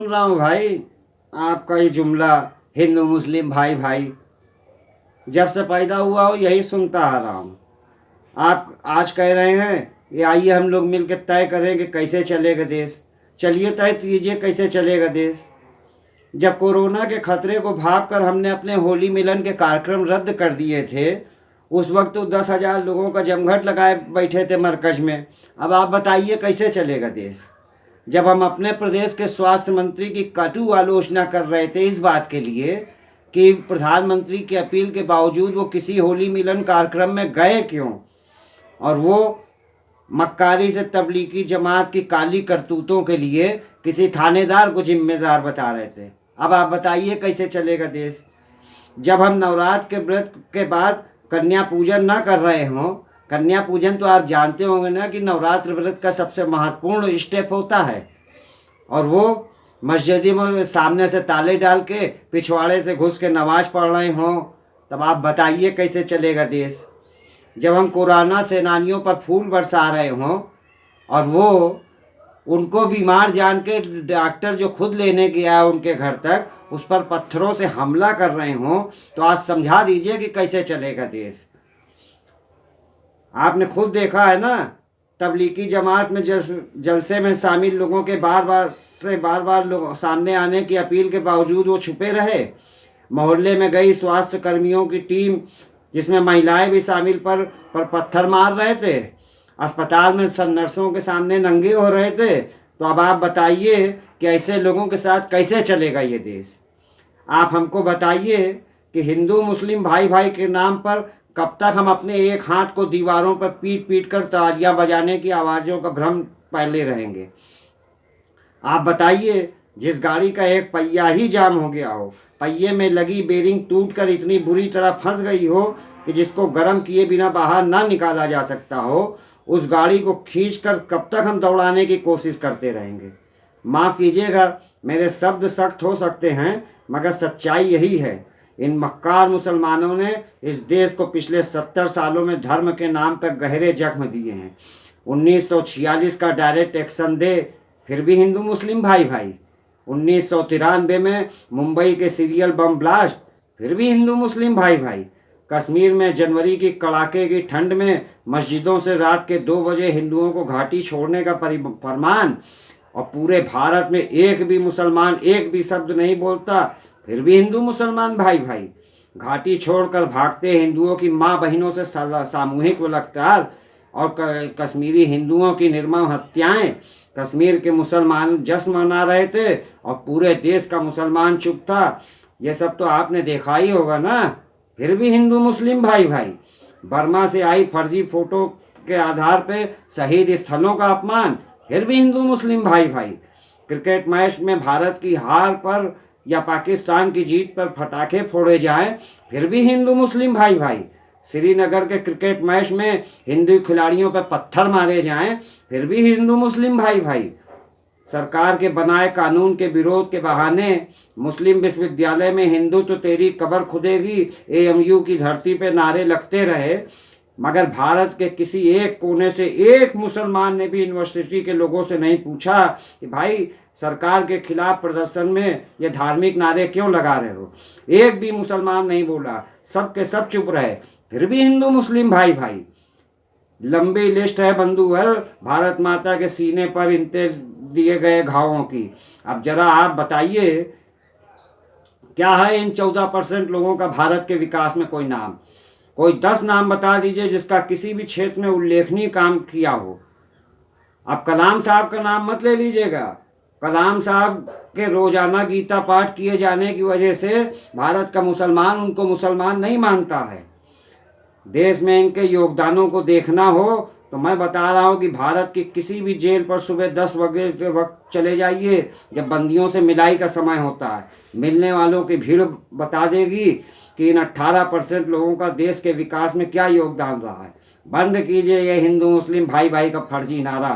सुन रहा हूँ भाई, आपका ये जुमला हिंदू मुस्लिम भाई भाई जब से पैदा हुआ हो यही सुनता आ रहा हूँ। आप आज कह रहे हैं कि आइए हम लोग मिल के तय करें कि कैसे चलेगा देश। चलिए तय कीजिए कैसे चलेगा देश। जब कोरोना के खतरे को भाप कर हमने अपने होली मिलन के कार्यक्रम रद्द कर दिए थे, उस वक्त तो 10,000 लोगों का जमघट लगाए बैठे थे मरकज में। अब आप बताइए कैसे चलेगा देश। जब हम अपने प्रदेश के स्वास्थ्य मंत्री की कटु आलोचना कर रहे थे इस बात के लिए कि प्रधानमंत्री की अपील के बावजूद वो किसी होली मिलन कार्यक्रम में गए क्यों, और वो मक्कारी से तबलीगी जमात की काली करतूतों के लिए किसी थानेदार को जिम्मेदार बता रहे थे। अब आप बताइए कैसे चलेगा देश। जब हम नवरात्र के व्रत के बाद कन्या पूजन ना कर रहे हों, कन्या पूजन तो आप जानते होंगे ना कि नवरात्र व्रत का सबसे महत्वपूर्ण स्टेप होता है, और वो मस्जिद में सामने से ताले डाल के पिछवाड़े से घुस के नमाज पढ़ रहे हों, तब आप बताइए कैसे चलेगा देश। जब हम कोरोना सेनानियों पर फूल बरसा रहे हों और वो उनको बीमार जान के डॉक्टर जो खुद लेने गया उनके घर तक उस पर पत्थरों से हमला कर रहे हों, तो आप समझा दीजिए कि कैसे चलेगा देश। आपने खुद देखा है ना, तबलीगी जमात में जलसे में शामिल लोगों के बार बार लोग सामने आने की अपील के बावजूद वो छुपे रहे। मोहल्ले में गई स्वास्थ्य कर्मियों की टीम जिसमें महिलाएं भी शामिल पर पत्थर मार रहे थे। अस्पताल में नर्सों के सामने नंगे हो रहे थे। तो अब आप बताइए कि ऐसे लोगों के साथ कैसे चलेगा ये देश। आप हमको बताइए कि हिंदू मुस्लिम भाई भाई के नाम पर कब तक हम अपने एक हाथ को दीवारों पर पीट पीट कर तालियां बजाने की आवाज़ों का भ्रम पहले रहेंगे। आप बताइए, जिस गाड़ी का एक पहिया ही जाम हो गया हो, पहिए में लगी बेरिंग टूटकर इतनी बुरी तरह फंस गई हो कि जिसको गर्म किए बिना बाहर ना निकाला जा सकता हो, उस गाड़ी को खींचकर कब तक हम दौड़ाने की कोशिश करते रहेंगे। माफ़ कीजिएगा, मेरे शब्द सख्त हो सकते हैं, मगर सच्चाई यही है। इन मक्कार मुसलमानों ने इस देश को पिछले 70 सालों में धर्म के नाम पर गहरे जख्म दिए हैं। 1946 का डायरेक्ट एक्शन दे, फिर भी हिंदू मुस्लिम भाई भाई। 1993 में मुंबई के सीरियल बम ब्लास्ट, फिर भी हिंदू मुस्लिम भाई भाई। कश्मीर में जनवरी की कड़ाके की ठंड में मस्जिदों से रात के 2 बजे हिंदुओं को घाटी छोड़ने का फरमान, और पूरे भारत में एक भी मुसलमान एक भी शब्द नहीं बोलता, फिर भी हिंदू मुसलमान भाई भाई। घाटी छोड़कर भागते हिंदुओं की माँ बहनों से सामूहिक बलात्कार और कश्मीरी हिंदुओं की निर्मम हत्याएं। कश्मीर के मुसलमान जश्न मना रहे थे और पूरे देश का मुसलमान चुप था। ये सब तो आपने देखा ही होगा ना, फिर भी हिंदू मुस्लिम भाई भाई। बर्मा से आई फर्जी फोटो के आधार पे शहीद स्थलों का अपमान, फिर भी हिंदू मुस्लिम भाई भाई। क्रिकेट मैच में भारत की हार पर या पाकिस्तान की जीत पर पटाखे फोड़े जाएं, फिर भी हिंदू मुस्लिम भाई भाई। श्रीनगर के क्रिकेट मैच में हिंदू खिलाड़ियों पर पत्थर मारे जाएं, फिर भी हिंदू मुस्लिम भाई भाई। सरकार के बनाए कानून के विरोध के बहाने मुस्लिम विश्वविद्यालय में हिंदू तो तेरी कब्र खुदेगी एएमयू की धरती पे नारे लगते रहे, मगर भारत के किसी एक कोने से एक मुसलमान ने भी यूनिवर्सिटी के लोगों से नहीं पूछा कि भाई सरकार के खिलाफ प्रदर्शन में ये धार्मिक नारे क्यों लगा रहे हो। एक भी मुसलमान नहीं बोला, सब के सब चुप रहे, फिर भी हिंदू मुस्लिम भाई भाई। लंबी लिस्ट है बंधुवर भारत माता के सीने पर इनते दिए गए घावों की। अब जरा आप बताइए, क्या है इन 14% लोगों का भारत के विकास में कोई नाम? कोई 10 नाम बता दीजिए जिसका किसी भी क्षेत्र में उल्लेखनीय काम किया हो। अब कलाम साहब का नाम मत ले लीजिएगा। कलाम साहब के रोजाना गीता पाठ किए जाने की वजह से भारत का मुसलमान उनको मुसलमान नहीं मानता है। देश में इनके योगदानों को देखना हो तो मैं बता रहा हूँ कि भारत की किसी भी जेल पर सुबह 10 बजे के वक्त चले जाइए, जब बंदियों से मिलाई का समय होता है। मिलने वालों की भीड़ बता देगी कि इन 18% लोगों का देश के विकास में क्या योगदान रहा है। बंद कीजिए ये हिंदू मुस्लिम भाई भाई का फर्जी नारा।